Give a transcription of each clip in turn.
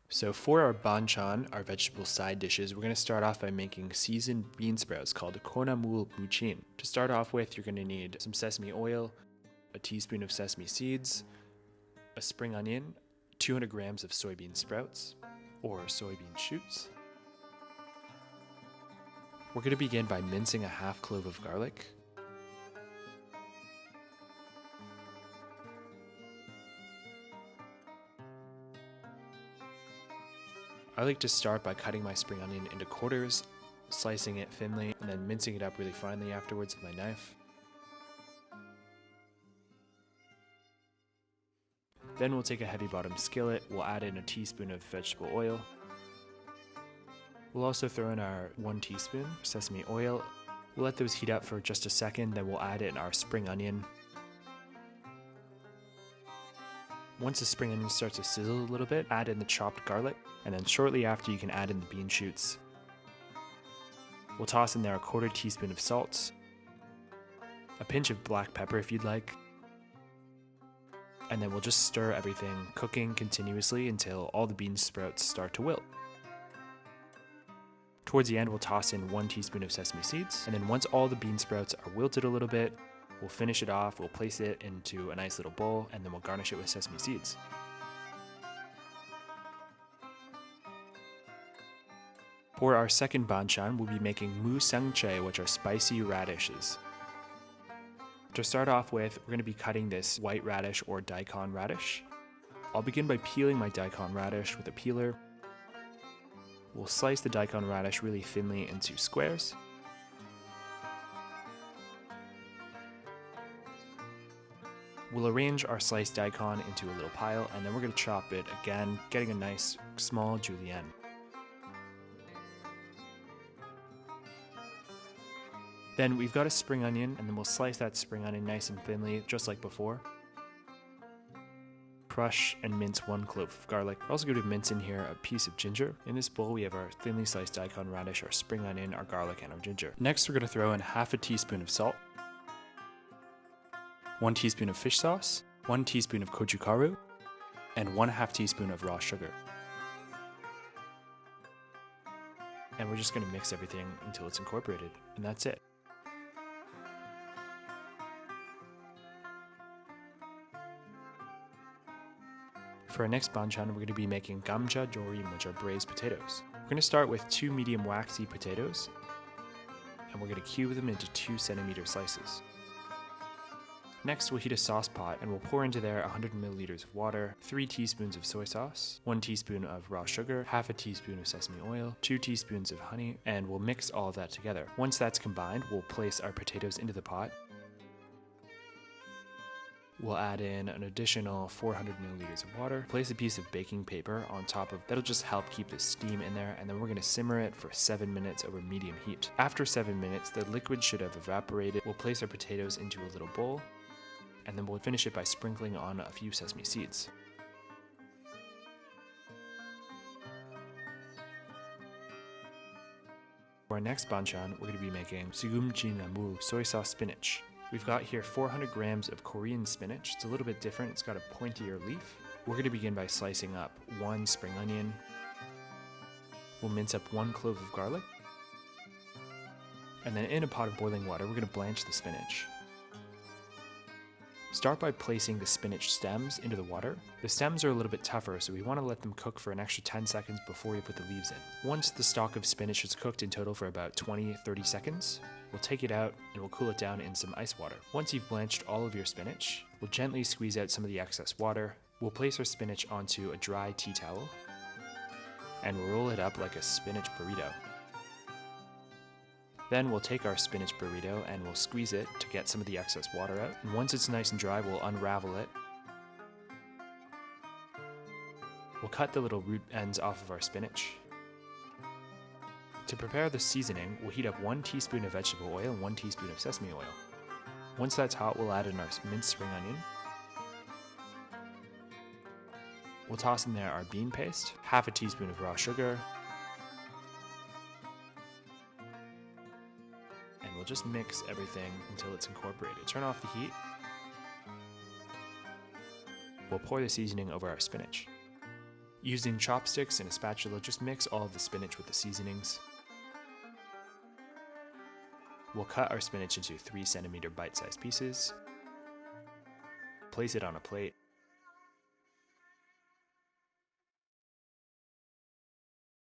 So for our banchan, our vegetable side dishes, we're going to start off by making seasoned bean sprouts called Konamul Buchin. To start off with, you're going to need some sesame oil, a teaspoon of sesame seeds, a spring onion, 200 grams of soybean sprouts or soybean shoots. We're going to begin by mincing a half clove of garlic. I like to start by cutting my spring onion into quarters, slicing it thinly, and then mincing it up really finely afterwards with my knife. Then we'll take a heavy bottom skillet, we'll add in a teaspoon of vegetable oil. We'll also throw in our 1 teaspoon of sesame oil. We'll let those heat up for just a second, then we'll add in our spring onion. Once the spring onion starts to sizzle a little bit, add in the chopped garlic, and then shortly after you can add in the bean shoots. We'll toss in there a 1/4 teaspoon of salt, a pinch of black pepper if you'd like, and then we'll just stir everything, cooking continuously until all the bean sprouts start to wilt. Towards the end, we'll toss in 1 teaspoon of sesame seeds, and then once all the bean sprouts are wilted a little bit, we'll finish it off, we'll place it into a nice little bowl, and then we'll garnish it with sesame seeds. For our second banchan, we'll be making mu sangchae, which are spicy radishes. To start off with, we're going to be cutting this white radish or daikon radish. I'll begin by peeling my daikon radish with a peeler. We'll slice the daikon radish really thinly into squares. We'll arrange our sliced daikon into a little pile, and then we're going to chop it again, getting a nice small julienne. Then we've got a spring onion, and then we'll slice that spring onion nice and thinly, just like before. Crush and mince 1 clove of garlic. We're also going to mince in here a piece of ginger. In this bowl we have our thinly sliced daikon radish, our spring onion, our garlic, and our ginger. Next we're going to throw in 1/2 teaspoon of salt, 1 teaspoon of fish sauce, 1 teaspoon of gochugaru, and 1/2 teaspoon of raw sugar. And we're just going to mix everything until it's incorporated, and that's it. For our next banchan, we're going to be making gamja jorim, which are braised potatoes. We're going to start with 2 medium waxy potatoes, and we're going to cube them into 2 centimeter slices. Next, we'll heat a sauce pot, and we'll pour into there 100 milliliters of water, 3 teaspoons of soy sauce, 1 teaspoon of raw sugar, 1/2 teaspoon of sesame oil, 2 teaspoons of honey, and we'll mix all of that together. Once that's combined, we'll place our potatoes into the pot. We'll add in an additional 400 milliliters of water, place a piece of baking paper on top of, that'll just help keep the steam in there, and then we're going to simmer it for 7 minutes over medium heat. After 7 minutes, the liquid should have evaporated. We'll place our potatoes into a little bowl, and then we'll finish it by sprinkling on a few sesame seeds. For our next banchan, we're going to be making namul soy sauce spinach. We've got here 400 grams of Korean spinach. It's a little bit different, it's got a pointier leaf. We're going to begin by slicing up 1 spring onion. We'll mince up 1 clove of garlic. And then in a pot of boiling water, we're going to blanch the spinach. Start by placing the spinach stems into the water. The stems are a little bit tougher, so we want to let them cook for an extra 10 seconds before we put the leaves in. Once the stalk of spinach is cooked in total for about 20-30 seconds, we'll take it out and we'll cool it down in some ice water. Once you've blanched all of your spinach, we'll gently squeeze out some of the excess water. We'll place our spinach onto a dry tea towel and roll it up like a spinach burrito. Then we'll take our spinach burrito and we'll squeeze it to get some of the excess water out. And once it's nice and dry, we'll unravel it. We'll cut the little root ends off of our spinach. To prepare the seasoning, we'll heat up 1 teaspoon of vegetable oil and 1 teaspoon of sesame oil. Once that's hot, we'll add in our minced spring onion. We'll toss in there our bean paste, 1/2 teaspoon of raw sugar, and we'll just mix everything until it's incorporated. Turn off the heat. We'll pour the seasoning over our spinach. Using chopsticks and a spatula, just mix all of the spinach with the seasonings. We'll cut our spinach into 3 centimeter bite-sized pieces. Place it on a plate.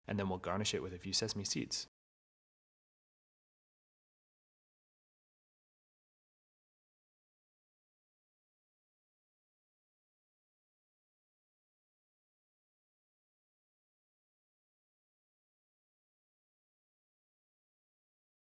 And then we'll garnish it with a few sesame seeds.